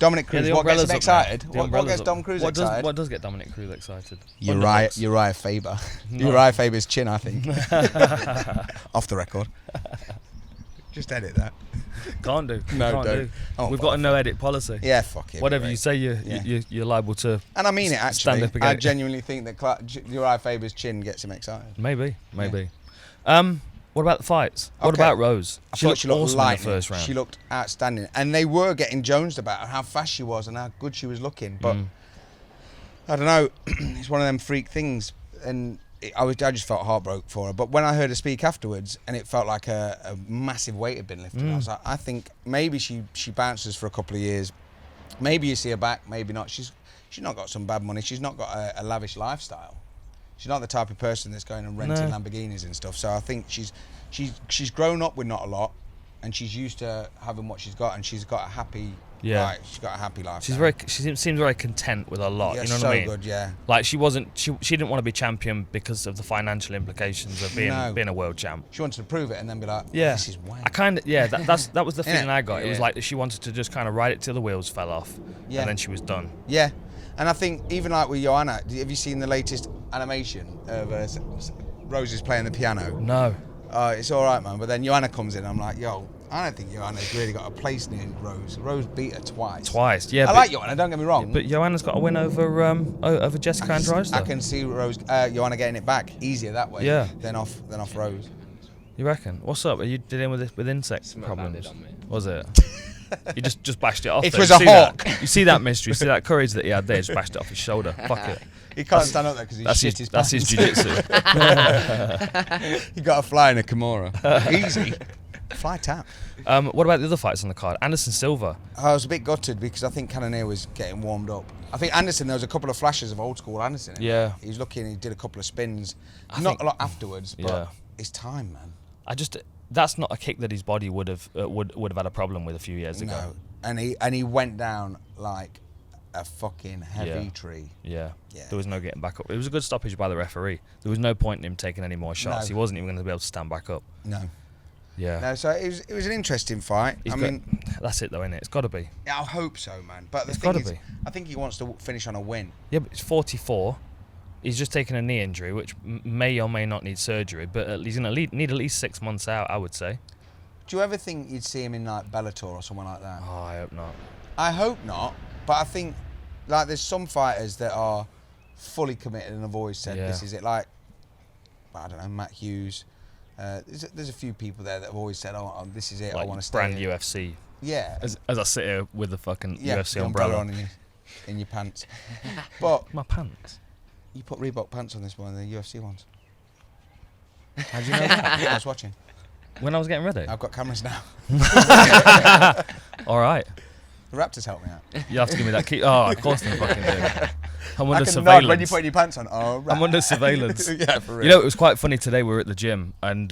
Dominick Cruz, the what gets umbrella's him up there. excited? The What umbrella's gets up. Dom Cruz excited? What does get Dominick Cruz excited? Uriah Faber. Uriah Faber's chin, I think. Off the record. Just edit that. Can't do. No, Can't don't. do. Oh, We've got a no edit policy. Yeah, fuck it. Whatever right. you say, you're liable to. And I mean it, actually. Stand up again. I genuinely think that Uriah Faber's chin gets him excited. Maybe. What about the fights? What Okay. about Rose? She looked awesome lightning. in the first round. She looked outstanding, and they were getting jonesed about how fast she was and how good she was looking. But I don't know, it's one of them freak things, and I just felt heartbroken for her. But when I heard her speak afterwards, and it felt like a massive weight had been lifted, I was like, I think maybe she bounces for a couple of years. Maybe you see her back, maybe not. She's not got some bad money. She's not got a lavish lifestyle. She's not the type of person that's going and renting Lamborghinis and stuff. So I think she's grown up with not a lot, and she's used to having what she's got, and she's got a happy she's got a happy life. She seems very content with a lot. Yeah, you know what I mean? So good, yeah. Like she didn't want to be champion because of the financial implications of being a world champ. She wanted to prove it and then be like, yeah, this is wank. That was the feeling I got. Yeah. It was like she wanted to just kind of ride it till the wheels fell off, and then she was done. Yeah, and I think even like with Joanna, have you seen the latest animation of Rose is playing the piano? No. It's all right, man. But then Joanna comes in. I'm like, yo, I don't think Joanna's really got a place near Rose. Rose beat her twice. Yeah. I like Joanna. Don't get me wrong. But Joanna's got a win over Jessica Andrade. I can see Rose, Joanna getting it back easier that way. Yeah. Than off Rose. You reckon? What's up? Are you dealing with insect problems? On me. Was it? You just bashed it off. It there. was You a see hawk. You see that mystery? See that courage that he had there? Just bashed it off his shoulder. Fuck it. He can't stand up there because he shit his That's pants. his jiu-jitsu. He got a fly in a Kimura. Easy. Fly tap. What about the other fights on the card? Anderson Silva. I was a bit gutted because I think Cannonier was getting warmed up. I think Anderson, there was a couple of flashes of old school Anderson. Yeah. He was looking, he did a couple of spins. I Not think- a lot afterwards, but Yeah. it's time, man. That's not a kick that his body would have had a problem with a few years ago. No. And he went down like a fucking heavy tree. Yeah. Yeah. There was no getting back up. It was a good stoppage by the referee. There was no point in him taking any more shots. No. He wasn't even going to be able to stand back up. No. Yeah. No, so it was an interesting fight. That's it though, isn't it? It's got to be. Yeah, I hope so, man. But the It's thing gotta is, be. I think he wants to finish on a win. Yeah, but he's 44. He's just taken a knee injury, which may or may not need surgery, but he's going to need at least 6 months out, I would say. Do you ever think you'd see him in like Bellator or somewhere like that? Oh, I hope not. I hope not, but I think like there's some fighters that are fully committed and have always said this is it. Like, I don't know, Matt Hughes. There's a few people there that have always said, "Oh, this is it. Like I want to stay." brand UFC. Yeah. As I sit here with the fucking UFC the umbrella on in your pants. But My pants. you put Reebok pants on this one, the UFC ones. How do you know that? I was watching. When I was getting ready. I've got cameras now. All right. The Raptors help me out. You have to give me that key. Oh, of course they fucking do. I'm I under can surveillance. nod when you put your pants on. Oh, right. I'm under surveillance. Yeah, for real. You know, it was quite funny today. We were at the gym, and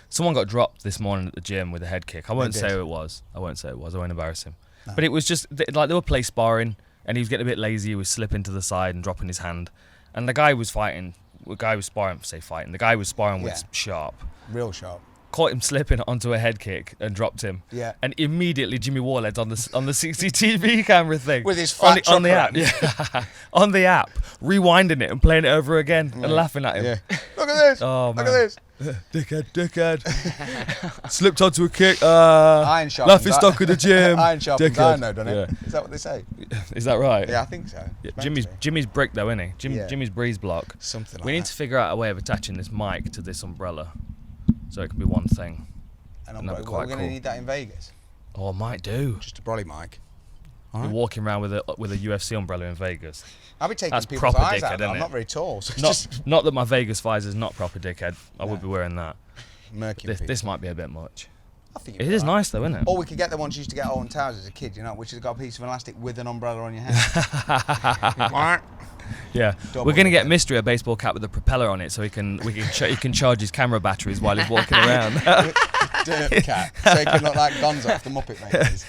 someone got dropped this morning at the gym with a head kick. I won't say who it was. I won't embarrass him. No. But it was just like they were play sparring, and he was getting a bit lazy. He was slipping to the side and dropping his hand, and the guy was fighting. The guy was sparring. The guy was sparring with Sharp. Real sharp. Caught him slipping onto a head kick and dropped him. Yeah. And immediately Jimmy Warhead on the CCTV camera thing with his fat on the app. Yeah. On the app, rewinding it and playing it over again and laughing at him. Yeah. Look at this. Oh man. Look at this. Dickhead. Slipped onto a kick. Iron sharpens laughing stock at the gym. Iron sharpens dickhead. iron, though, doesn't it? Yeah. Is that what they say? Is that right? Yeah, I think so. Yeah, Jimmy's brick though, isn't he? Jimmy's breeze block. Something like We need to figure out a way of attaching this mic to this umbrella, so it can be one thing. And that'd be we're quite going to cool. need that in Vegas. Oh, might do. Just a brolly mic. You're walking around with a UFC umbrella in Vegas. I'll be taking That's people's proper eyes dickhead, out. I'm isn't not it? very tall. So Not that my Vegas visor's not proper dickhead. I would be wearing that. This might be a bit much. I think it is nice though, isn't it? Or we could get the ones you used to get Owen Towers as a kid, you know, which has got a piece of elastic with an umbrella on your head. Yeah, we're gonna get Mystery a baseball cap with a propeller on it, so he can charge his camera batteries while he's walking around. Dirt cat. So he can look like Gonzo off the Muppet Makers.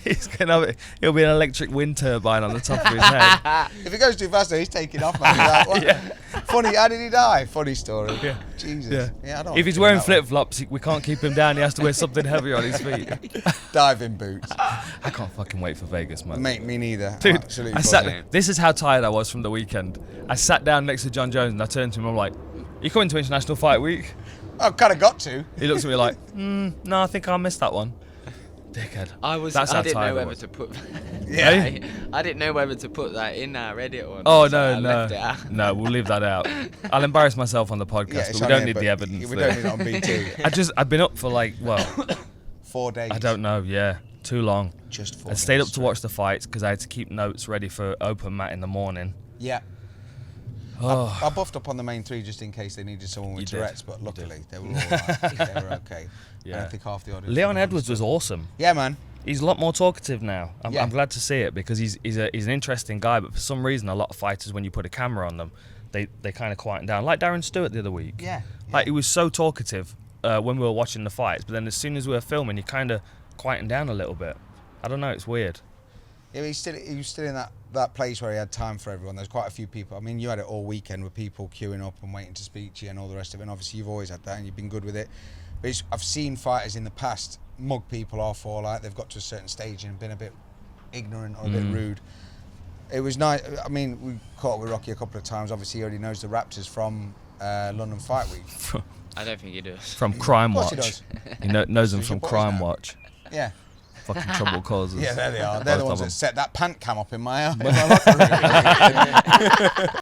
he's gonna have he'll be an electric wind turbine on the top of his head. If he goes too fast, he's taking off, man. He's like, what? Yeah. Funny, how did he die? Funny story. Yeah. Jesus. Yeah. I don't If he's wearing flip-flops, we can't keep him down. He has to wear something heavier on his feet. Diving boots. I can't fucking wait for Vegas, man. Mate, me neither. Dude, Absolutely. this is how tired I was from the weekend. I sat down next to John Jones and I turned to him. I'm like, "You coming to International Fight Week?" I've kind of got to. He looks at me like, "No, I think I missed that one." Dickhead. I didn't know whether to put. Yeah. I didn't know whether to put that in our Reddit or not. Oh so I left it no, out. no, we'll leave that out. I'll embarrass myself on the podcast, it's but we on don't here, need but the evidence. We there. don't need it on BT. I've been up for 4 days. I don't know, yeah, too long. Just 4 I days. stayed up to watch the fights because I had to keep notes ready for open mat in the morning. Yeah. Oh, I buffed up on the main 3 just in case they needed someone with You did. Tourette's, but luckily they were all right. They were okay. I Yeah. don't think half the audience. Leon Edwards was awesome. Yeah, man. He's a lot more talkative now. Yeah. I'm glad to see it because he's an interesting guy. But for some reason, a lot of fighters, when you put a camera on them, they kind of quieten down. Like Darren Stewart the other week. Yeah. Like he was so talkative when we were watching the fights, but then as soon as we were filming, he kind of quietened down a little bit. I don't know. It's weird. Yeah, he was still in that place where he had time for everyone. There's quite a few people. I mean, you had it all weekend with people queuing up and waiting to speak to you and all the rest of it. And obviously, you've always had that and you've been good with it. But I've seen fighters in the past mug people off or like they've got to a certain stage and been a bit ignorant or a bit rude. It was nice. I mean, we caught up with Rocky a couple of times. Obviously, he already knows the Raptors from London Fight Week. I don't think he does. From Crime Of course Watch. he does. Knows them He's from your boys Crime now. Watch. Yeah. Fucking trouble causers. Yeah, there they are. They're the Both ones of that them. set that pant cam up in my locker room.